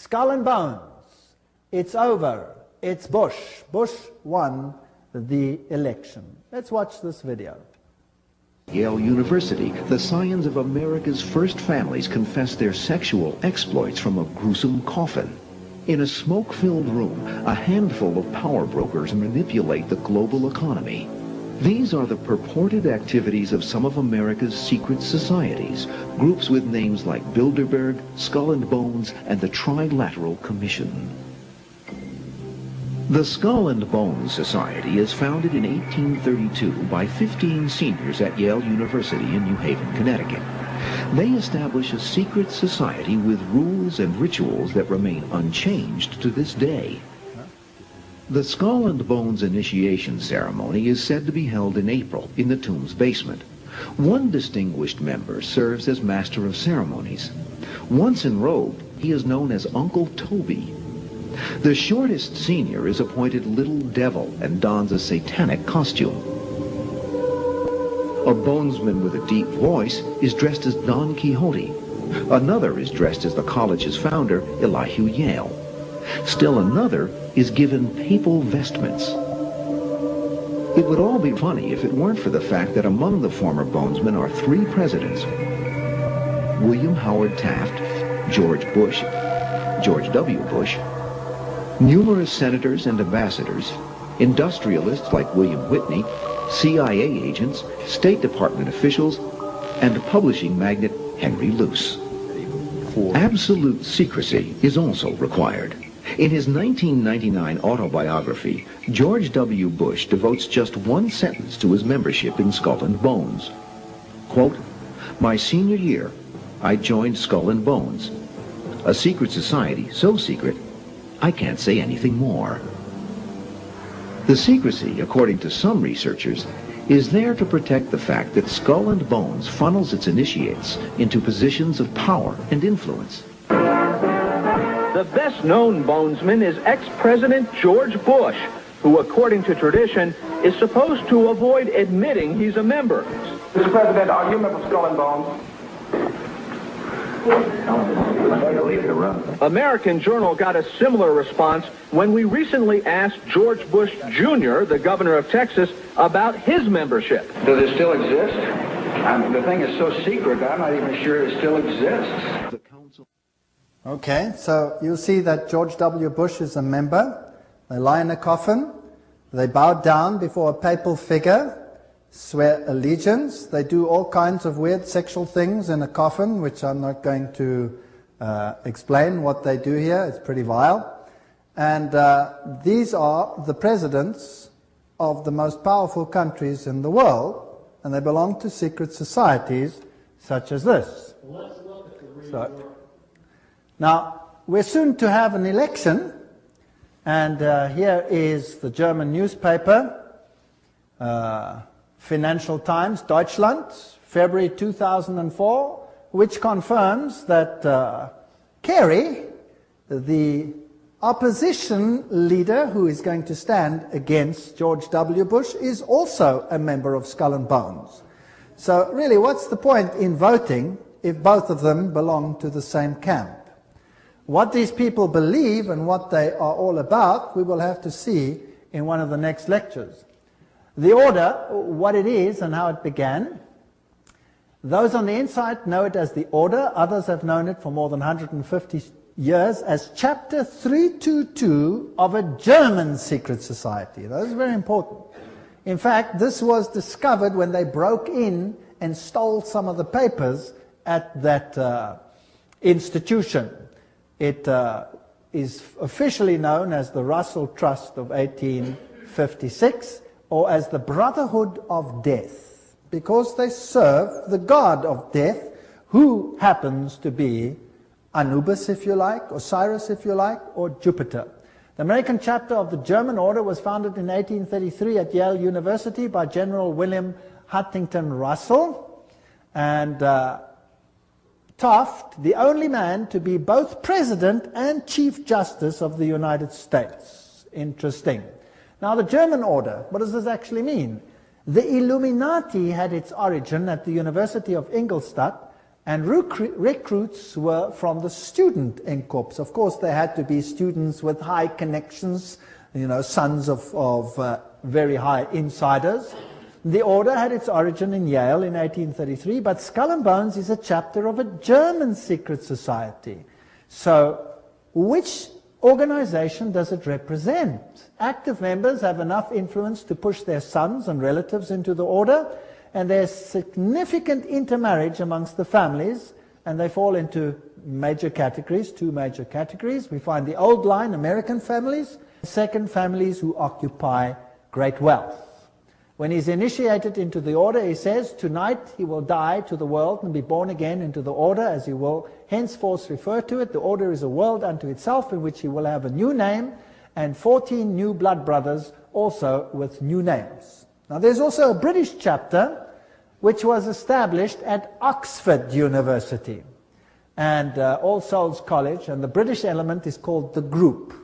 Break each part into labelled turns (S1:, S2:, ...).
S1: Skull and bones. It's over. It's Bush. Bush won the election. Let's watch this video.
S2: Yale University, the scions of America's first families confess their sexual exploits from a gruesome coffin. In a smoke-filled room, a handful of power brokers manipulate the global economy. These are the purported activities of some of America's secret societies, groups with names like Bilderberg, Skull and Bones, and the Trilateral Commission. The Skull and Bones Society is founded in 1832 by 15 seniors at Yale University in New Haven, Connecticut. They establish a secret society with rules and rituals that remain unchanged to this day. The Skull and Bones initiation ceremony is said to be held in April in the tomb's basement. One distinguished member serves as master of ceremonies. Once enrobed, he is known as Uncle Toby. The shortest senior is appointed Little Devil and dons a satanic costume. A bonesman with a deep voice is dressed as Don Quixote. Another is dressed as the college's founder, Elihu Yale. Still another is given papal vestments. It would all be funny if it weren't for the fact that among the former bonesmen are three presidents: William Howard Taft, George Bush, George W. Bush, numerous senators and ambassadors, industrialists like William Whitney, CIA agents, State Department officials, and publishing magnate Henry Luce. Absolute secrecy is also required. In his 1999 autobiography, George W. Bush devotes just one sentence to his membership in Skull and Bones. Quote, "My senior year, I joined Skull and Bones, a secret society so secret, I can't say anything more." The secrecy, according to some researchers, is there to protect the fact that Skull and Bones funnels its initiates into positions of power and influence.
S3: The best-known bonesman is ex-President George Bush, who, according to tradition, is supposed to avoid admitting he's a member.
S4: Mr. President, are you a member of Skull and Bones?
S3: American Journal got a similar response when we recently asked George Bush Jr., the governor of Texas, about his membership.
S4: Does it still exist? The thing is so secret, I'm not even sure it still exists.
S1: Okay, so you'll see that George W. Bush is a member. They lie in a coffin. They bow down before a papal figure, swear allegiance. They do all kinds of weird sexual things in a coffin, which I'm not going to explain what they do here. It's pretty vile. And these are the presidents of the most powerful countries in the world, and they belong to secret societies such as this. Now, we're soon to have an election, and here is the German newspaper, Financial Times, Deutschland, February 2004, which confirms that Kerry, the opposition leader who is going to stand against George W. Bush, is also a member of Skull and Bones. So really, what's the point in voting if both of them belong to the same camp? What these people believe and what they are all about, we will have to see in one of the next lectures. The order, what it is and how it began. Those on the inside know it as the order. Others have known it for more than 150 years as Chapter 322 of a German secret society. That is very important. In fact, this was discovered when they broke in and stole some of the papers at that institution. It is officially known as the Russell Trust of 1856, or as the Brotherhood of Death, because they serve the god of death, who happens to be Anubis, if you like, Osiris, if you like, or Jupiter. The American chapter of the German order was founded in 1833 at Yale University by General William Huntington Russell, and Taft, the only man to be both President and Chief Justice of the United States. Interesting. Now, the German order, what does this actually mean? The Illuminati had its origin at the University of Ingolstadt And recruits were from the student Enkorps. Of course, they had to be students with high connections, sons of very high insiders. The order had its origin in Yale in 1833, but Skull and Bones is a chapter of a German secret society. So, which organization does it represent? Active members have enough influence to push their sons and relatives into the order, and there's significant intermarriage amongst the families, and they fall into major categories, two major categories. We find the old line, American families, second, families who occupy great wealth. When he's initiated into the order, he says, tonight he will die to the world and be born again into the order, as he will henceforth refer to it. The order is a world unto itself, in which he will have a new name, and 14 new blood brothers also with new names. Now there's also a British chapter which was established at Oxford University and All Souls College, and the British element is called the Group.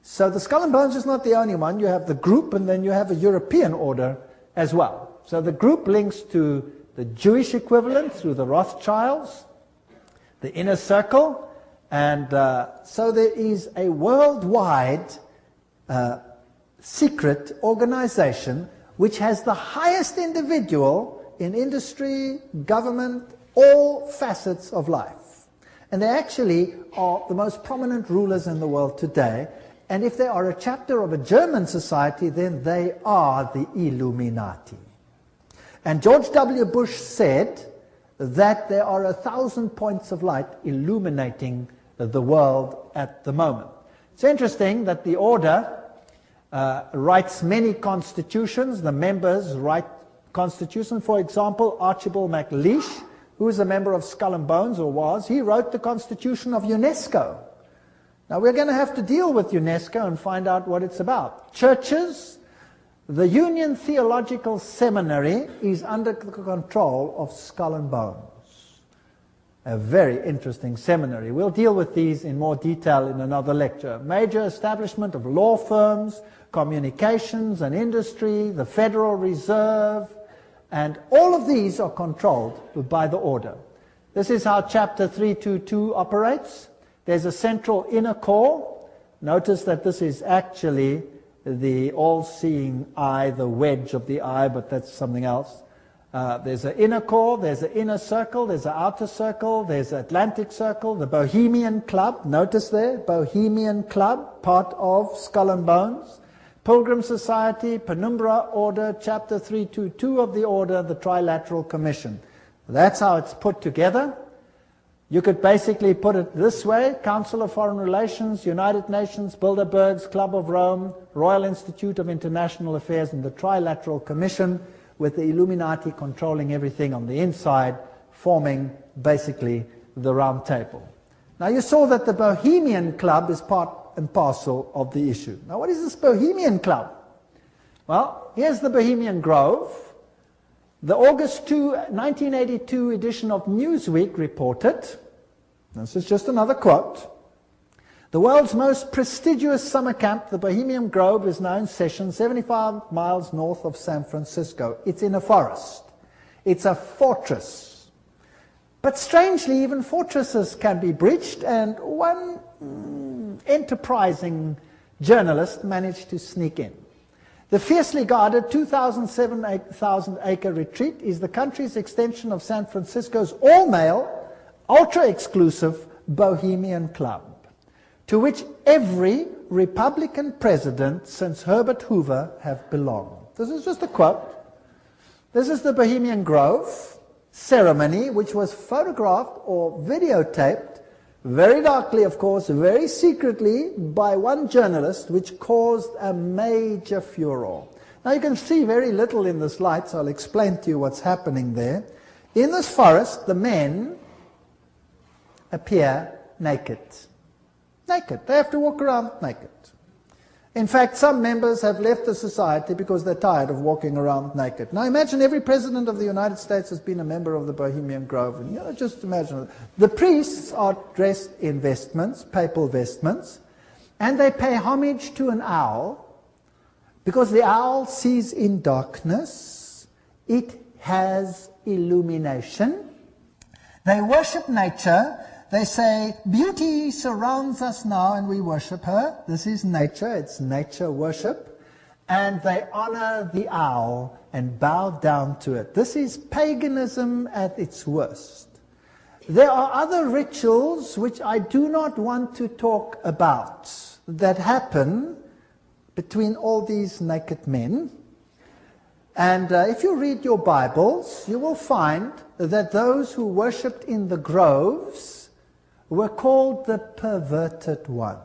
S1: So the Skull and Bones is not the only one. You have the Group, and then you have a European order as well. So the Group links to the Jewish equivalent through the Rothschilds, the Inner Circle, and so there is a worldwide secret organization which has the highest individual in industry, government, all facets of life. And they actually are the most prominent rulers in the world today. And if they are a chapter of a German society, then they are the Illuminati. And George W. Bush said that there are 1,000 points of light illuminating the world at the moment. It's interesting that the order writes many constitutions. The members write constitution. For example, Archibald MacLeish, who is a member of Skull and Bones, or was, he wrote the constitution of UNESCO. Now we're going to have to deal with UNESCO and find out what it's about. Churches, the Union Theological Seminary is under the control of Skull and Bones. A very interesting seminary. We'll deal with these in more detail in another lecture. Major establishment of law firms, communications and industry, the Federal Reserve, and all of these are controlled by the order. This is how Chapter 322 operates. There's a central inner core. Notice that this is actually the all-seeing eye, the wedge of the eye, but that's something else. There's an inner core, there's an inner circle, there's an outer circle, there's an Atlantic Circle, the Bohemian Club, notice there, Bohemian Club, part of Skull and Bones. Pilgrim Society, Penumbra Order, Chapter 322 of the Order, the Trilateral Commission. That's how it's put together. You could basically put it this way: Council of Foreign Relations, United Nations, Bilderbergs, Club of Rome, Royal Institute of International Affairs, and the Trilateral Commission, with the Illuminati controlling everything on the inside, forming basically the Round Table. Now you saw that the Bohemian Club is part and parcel of the issue. Now what is this Bohemian Club? Well, here's the Bohemian Grove. The August 2, 1982 edition of Newsweek reported, this is just another quote, the world's most prestigious summer camp, the Bohemian Grove, is now in session 75 miles north of San Francisco. It's in a forest. It's a fortress. But strangely, even fortresses can be breached, and one enterprising journalist managed to sneak in. The fiercely guarded 2,007 acre retreat is the country's extension of San Francisco's all-male, ultra-exclusive Bohemian Club, to which every Republican president since Herbert Hoover have belonged. This is just a quote. This is the Bohemian Grove ceremony, which was photographed or videotaped very darkly, of course, very secretly, by one journalist, which caused a major furor. Now you can see very little in this light, so I'll explain to you what's happening there. In this forest, the men appear naked. Naked. They have to walk around naked. In fact, some members have left the society because they're tired of walking around naked. Now imagine every president of the United States has been a member of the Bohemian Grove. And just imagine. The priests are dressed in vestments, papal vestments, and they pay homage to an owl because the owl sees in darkness. It has illumination. They worship nature. They say, beauty surrounds us now and we worship her. This is nature. It's nature worship. And they honor the owl and bow down to it. This is paganism at its worst. There are other rituals which I do not want to talk about that happen between all these naked men. And if you read your Bibles, you will find that those who worshipped in the groves were called the perverted ones.